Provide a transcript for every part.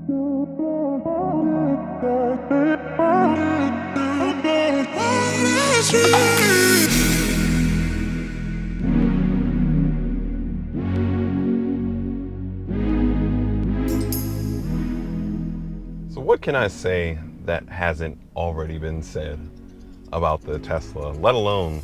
So what can I say that hasn't already been said about the Tesla, let alone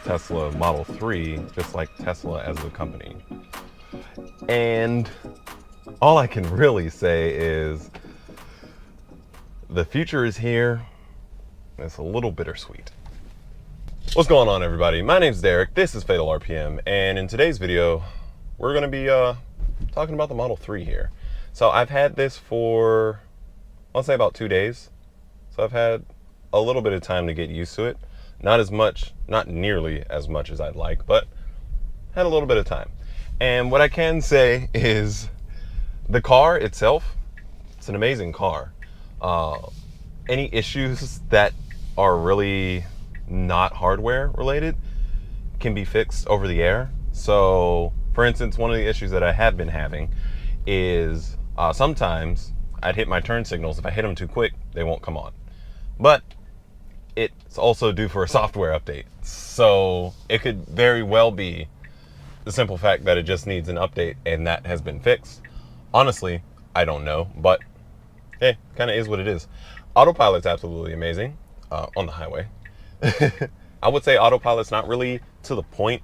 Tesla Model 3, just like Tesla as a company? And all I can really say is the future is here. It's a little bittersweet. What's going on, everybody? My name's Derek. This is Fatal RPM, and in today's video, we're going to be talking about the Model 3 here. So I've had this for, I'll say about 2 days. So I've had a little bit of time to get used to it. Not as much, not nearly as much as I'd like, but had a little bit of time. And what I can say is the car itself, it's an amazing car. Any issues that are really not hardware related can be fixed over the air. So for instance, one of the issues that I have been having is sometimes I'd hit my turn signals. If I hit them too quick, they won't come on. But it's also due for a software update. So it could very well be the simple fact that it just needs an update and that has been fixed. Honestly, I don't know, but hey, kind of is what it is. Autopilot's absolutely amazing on the highway. I would say autopilot's not really to the point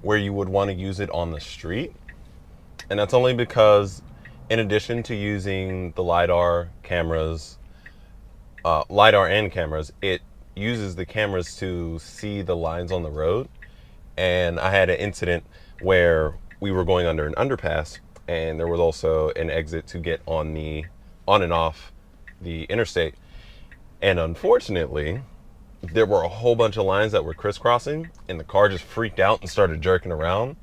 where you would want to use it on the street. And that's only because in addition to using the LiDAR and cameras, it uses the cameras to see the lines on the road. And I had an incident where we were going under an underpass and there was also an exit to get on and off the interstate. And unfortunately, there were a whole bunch of lines that were crisscrossing and the car just freaked out and started jerking around.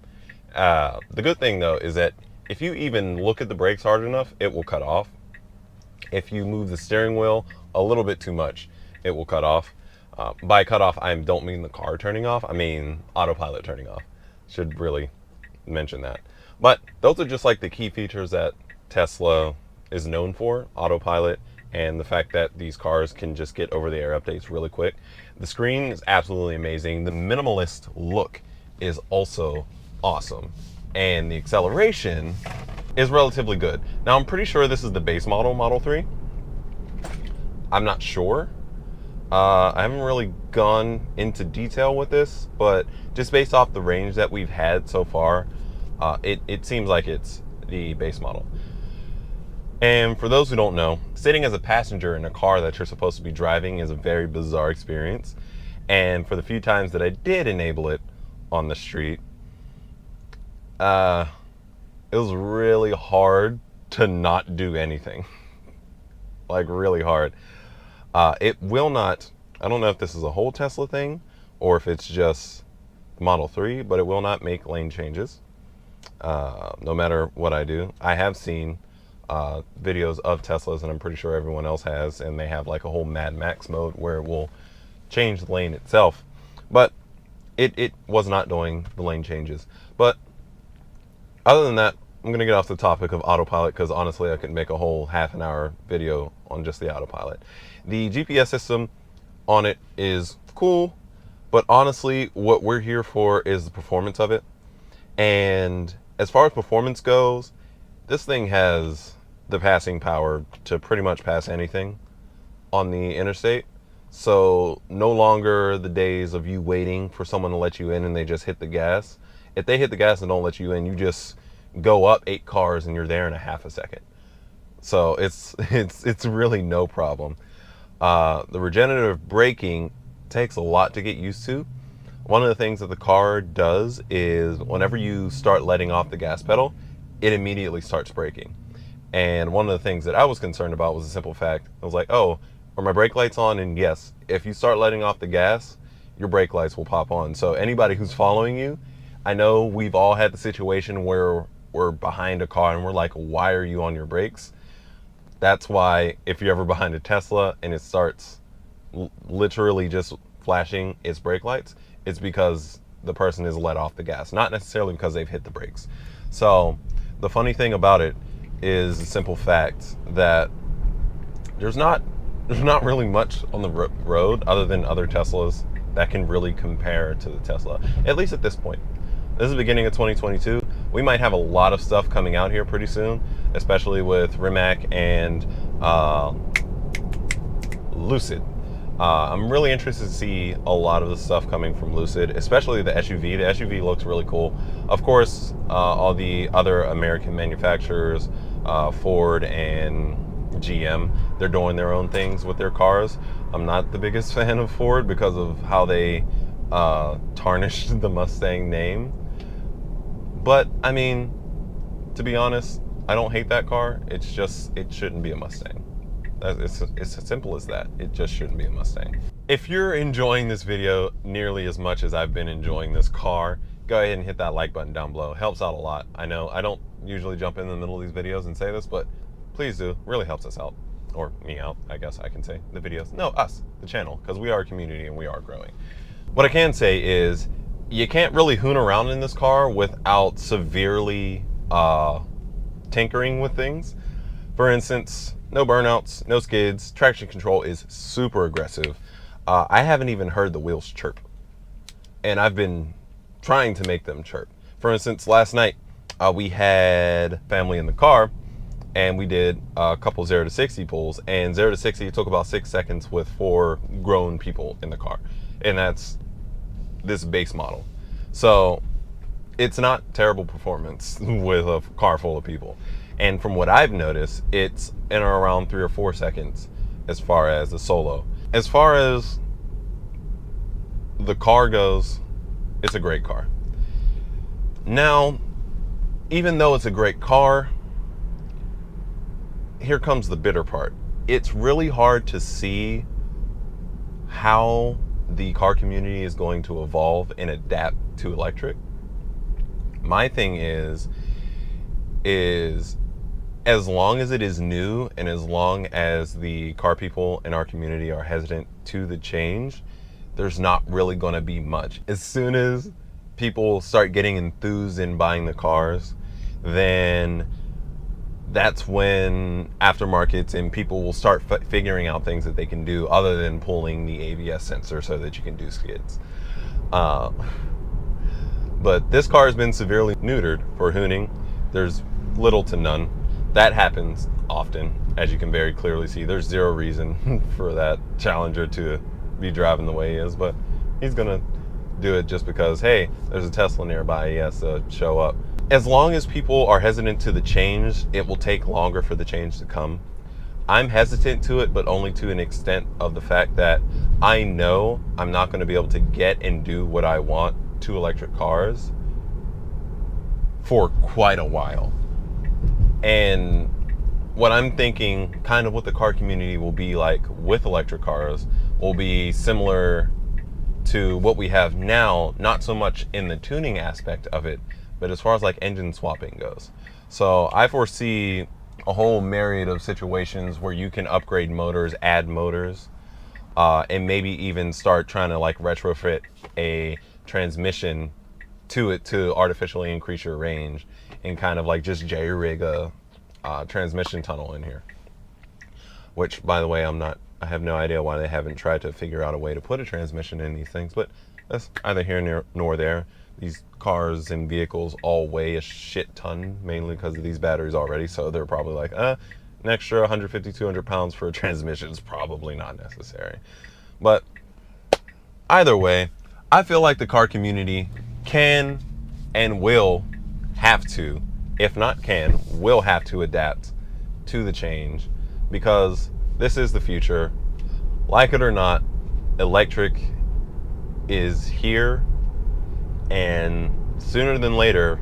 The good thing though is that if you even look at the brakes hard enough, it will cut off. If you move the steering wheel a little bit too much, it will cut off. By cut off, I don't mean the car turning off. I mean autopilot turning off. Should really mention that. But those are just like the key features that Tesla is known for, autopilot, and the fact that these cars can just get over-the-air updates really quick. The screen is absolutely amazing. The minimalist look is also awesome. And the acceleration is relatively good. Now, I'm pretty sure this is the base model, Model 3. I'm not sure. I haven't really gone into detail with this, but just based off the range that we've had so far, it seems like it's the base model. And for those who don't know, sitting as a passenger in a car that you're supposed to be driving is a very bizarre experience. And for the few times that I did enable it on the street, it was really hard to not do anything. Like really hard. It will not, I don't know if this is a whole Tesla thing or if it's just the Model 3, but it will not make lane changes. No matter what I do. I have seen videos of Teslas, and I'm pretty sure everyone else has, and they have like a whole Mad Max mode where it will change the lane itself. But it was not doing the lane changes. But other than that, I'm going to get off the topic of autopilot because honestly I could make a whole half-an-hour video on just the autopilot. The GPS system on it is cool, but honestly what we're here for is the performance of it. And as far as performance goes, this thing has the passing power to pretty much pass anything on the interstate. So no longer the days of you waiting for someone to let you in and they just hit the gas. If they hit the gas and don't let you in, you just go up 8 cars and you're there in a half a second. So it's really no problem. The regenerative braking takes a lot to get used to. One of the things that the car does is whenever you start letting off the gas pedal, it immediately starts braking. And one of the things that I was concerned about was the simple fact, I was like, oh, are my brake lights on? And yes, if you start letting off the gas, your brake lights will pop on. So anybody who's following you, I know we've all had the situation where we're behind a car and we're like, why are you on your brakes? That's why if you're ever behind a Tesla and it starts literally just flashing its brake lights, it's because the person has let off the gas, not necessarily because they've hit the brakes. So the funny thing about it is the simple fact that there's not really much on the road other than other Teslas that can really compare to the Tesla, at least at this point. This is the beginning of 2022. We might have a lot of stuff coming out here pretty soon, especially with Rimac and Lucid. I'm really interested to see a lot of the stuff coming from Lucid, especially the SUV. The SUV looks really cool. Of course, all the other American manufacturers, Ford and GM, they're doing their own things with their cars. I'm not the biggest fan of Ford because of how they tarnished the Mustang name. But, I mean, to be honest, I don't hate that car. It's just, it shouldn't be a Mustang. It's as simple as that. It just shouldn't be a Mustang. If you're enjoying this video nearly as much as I've been enjoying this car, go ahead and hit that like button down below. It helps out a lot. I know I don't usually jump in the middle of these videos and say this, but please do. It really helps us out. Or me out, I guess I can say. The videos. No, us, the channel, because we are a community and we are growing. What I can say is you can't really hoon around in this car without severely tinkering with things. For instance, no burnouts, no skids, traction control is super aggressive. I haven't even heard the wheels chirp. And I've been trying to make them chirp. For instance, last night we had family in the car and we did a couple 0 to 60 pulls, and 0 to 60 took about 6 seconds with 4 grown people in the car. And that's this base model. So it's not terrible performance with a car full of people. And from what I've noticed, it's in or around 3 or 4 seconds as far as the solo. As far as the car goes, it's a great car. Now, even though it's a great car, here comes the bitter part. It's really hard to see how the car community is going to evolve and adapt to electric. My thing is as long as it is new and as long as the car people in our community are hesitant to the change, there's not really going to be much. As soon as people start getting enthused in buying the cars, then that's when aftermarkets and people will start figuring out things that they can do other than pulling the ABS sensor so that you can do skids. But this car has been severely neutered for hooning. There's little to none. That happens often, as you can very clearly see. There's zero reason for that Challenger to be driving the way he is, but he's gonna do it just because, hey, there's a Tesla nearby, he has to show up. As long as people are hesitant to the change, it will take longer for the change to come. I'm hesitant to it, but only to an extent of the fact that I know I'm not going to be able to get and do what I want to electric cars for quite a while. And what I'm thinking, kind of what the car community will be like with electric cars, will be similar to what we have now, not so much in the tuning aspect of it, but as far as like engine swapping goes. So I foresee a whole myriad of situations where you can upgrade motors, add motors, and maybe even start trying to like retrofit a transmission to it to artificially increase your range and kind of like just J-rig a transmission tunnel in here. Which, by the way, I have no idea why they haven't tried to figure out a way to put a transmission in these things, but that's either here nor there. These cars and vehicles all weigh a shit ton, mainly because of these batteries already, so they're probably like, an extra 150, 200 pounds for a transmission is probably not necessary. But either way, I feel like the car community can and will have to, if not can, will have to adapt to the change, because this is the future. Like it or not, electric is here, and sooner than later,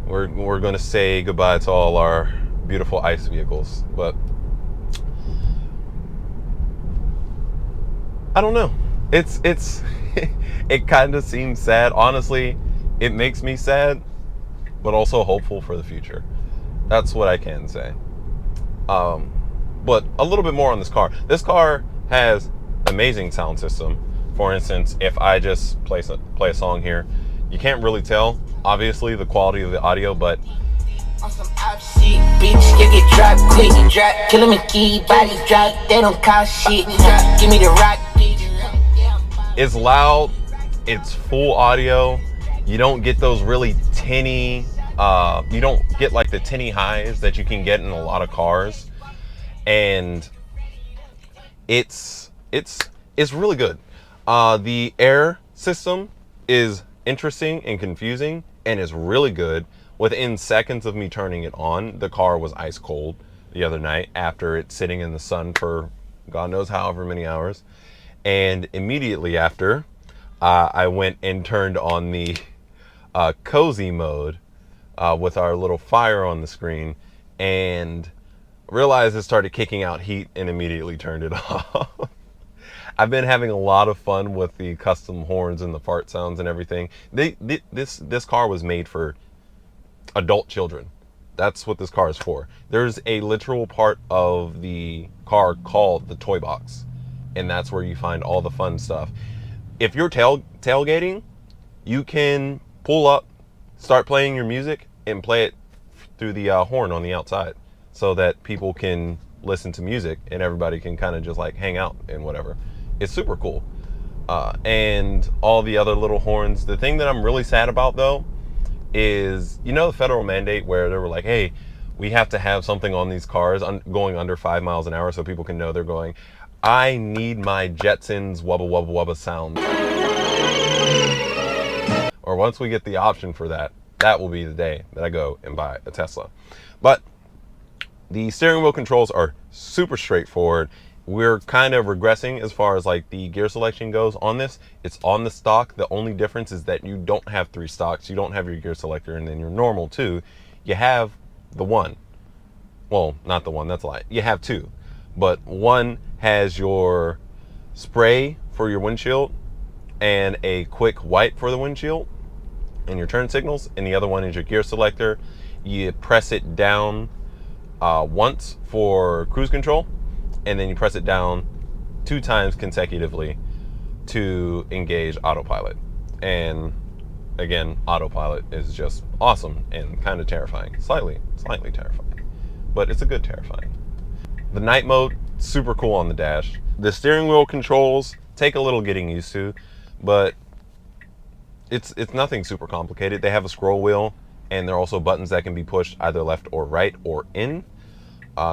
we're going to say goodbye to all our beautiful ICE vehicles. But I don't know. It's it kind of seems sad. Honestly, it makes me sad, but also hopeful for the future. That's what I can say. But a little bit more on this car. This car has amazing sound system. For instance, if I just play a song here, you can't really tell, obviously, the quality of the audio, but On some out shit, bitch, you get dropped quick. Drop, kill 'em and key, bodies drop, they don't cost shit. Give me the rock, bitch. It's loud, it's full audio. You don't get those really tinny, you don't get like the tinny highs that you can get in a lot of cars. And it's really good. The air system is interesting and confusing and is really good. Within seconds of me turning it on, the car was ice cold the other night after it sitting in the sun for God knows however many hours. And immediately after, I went and turned on the cozy mode with our little fire on the screen and realized it started kicking out heat and immediately turned it off. I've been having a lot of fun with the custom horns and the fart sounds and everything. This car was made for adult children. That's what this car is for. There's a literal part of the car called the toy box, and that's where you find all the fun stuff. If you're tailgating, you can pull up, start playing your music, and play it through the horn on the outside so that people can listen to music and everybody can kind of just like hang out and whatever. It's super cool. And all the other little horns. The thing that I'm really sad about though is, you know, the federal mandate where they were like, hey, we have to have something on these cars going under 5 miles an hour so people can know they're going. I need my Jetsons wubba wubba wubba sound. Or once we get the option for that, that will be the day that I go and buy a Tesla. But the steering wheel controls are super straightforward. We're kind of regressing as far as like the gear selection goes on this. It's on the stock. The only difference is that you don't have 3 stocks. You don't have your gear selector and then your normal 2. You have the 1. Well, not the 1, that's a lie. You have 2. But 1 has your spray for your windshield and a quick wipe for the windshield and your turn signals. And the other one is your gear selector. You press it down once for cruise control, and then you press it down 2 times consecutively to engage autopilot. And again, autopilot is just awesome and kind of terrifying. Slightly terrifying, but it's a good terrifying. The night mode, super cool on the dash. The steering wheel controls take a little getting used to, but it's nothing super complicated. They have a scroll wheel, and there are also buttons that can be pushed either left or right or in.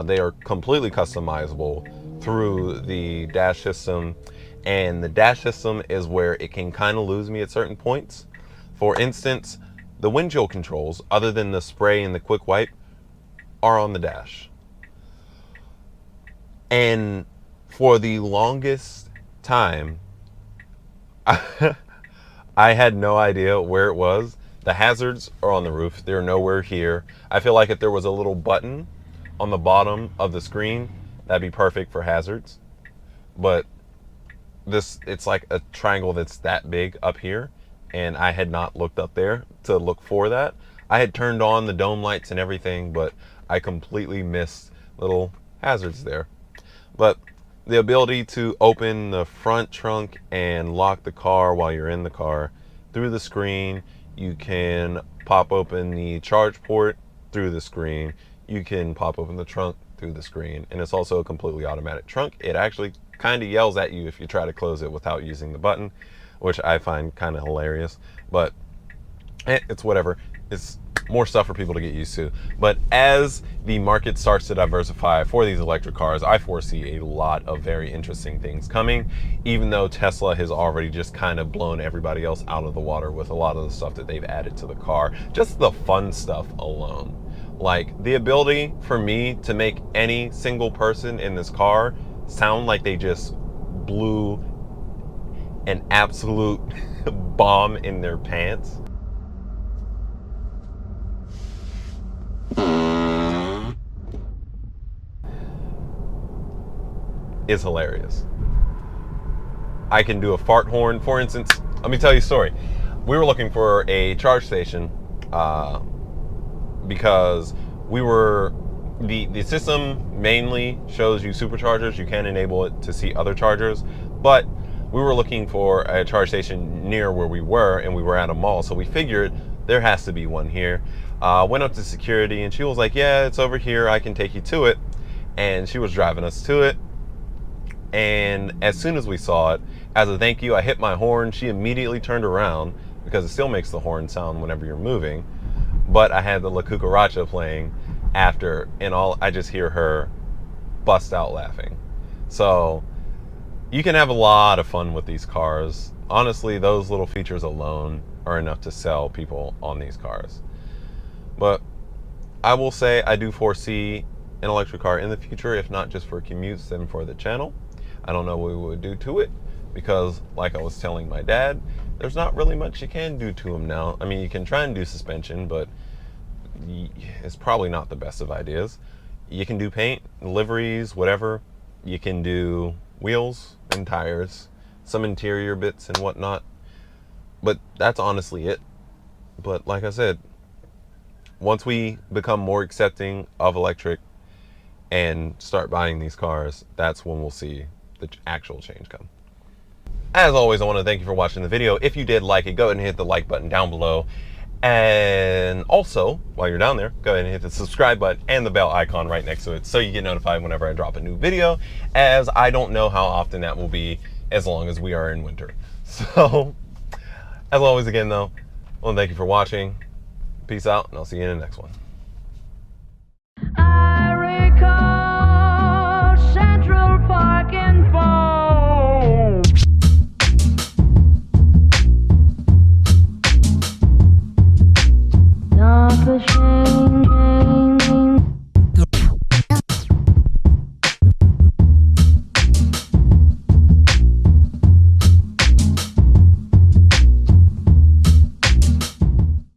They are completely customizable through the dash system, and the dash system is where it can kind of lose me at certain points. For instance, the windshield controls, other than the spray and the quick wipe, are on the dash. And for the longest time, I had no idea where it was. The hazards are on the roof. They're nowhere here. I feel like if there was a little button on the bottom of the screen, that'd be perfect for hazards. But it's like a triangle that's that big up here, and I had not looked up there to look for that. I had turned on the dome lights and everything, but I completely missed little hazards there. But the ability to open the front trunk and lock the car while you're in the car through the screen. You can pop open the charge port through the screen. You can pop open the trunk through the screen. And it's also a completely automatic trunk. It actually kind of yells at you if you try to close it without using the button, which I find kind of hilarious. But it's whatever. It's more stuff for people to get used to. But as the market starts to diversify for these electric cars, I foresee a lot of very interesting things coming, even though Tesla has already just kind of blown everybody else out of the water with a lot of the stuff that they've added to the car. Just the fun stuff alone. Like the ability for me to make any single person in this car sound like they just blew an absolute bomb in their pants. Is hilarious. I can do a fart horn. For instance, let me tell you a story. We were looking for a charge station because the system mainly shows you superchargers. You can enable it to see other chargers, but we were looking for a charge station near where we were, and we were at a mall, so we figured there has to be one here. Went up to security and she was like, yeah, it's over here, I can take you to it. And she was driving us to it. And as soon as we saw it, as a thank you, I hit my horn. She immediately turned around because it still makes the horn sound whenever you're moving. But I had the La Cucaracha playing after, and I just hear her bust out laughing. So you can have a lot of fun with these cars. Honestly, those little features alone are enough to sell people on these cars. But I will say I do foresee an electric car in the future, if not just for commutes, then for the channel. I don't know what we would do to it because, like I was telling my dad, there's not really much you can do to them now. I mean, you can try and do suspension, but it's probably not the best of ideas. You can do paint, liveries, whatever. You can do wheels and tires, some interior bits and whatnot. But that's honestly it. But like I said, once we become more accepting of electric and start buying these cars, that's when we'll see the actual change come. As always, I want to thank you for watching the video. If you did like it, go ahead and hit the like button down below. And also, while you're down there, go ahead and hit the subscribe button and the bell icon right next to it so you get notified whenever I drop a new video, as I don't know how often that will be as long as we are in winter. So, as always again though, I want to thank you for watching. Peace out, and I'll see you in the next one. I recall Central Park and phone. Not the shame.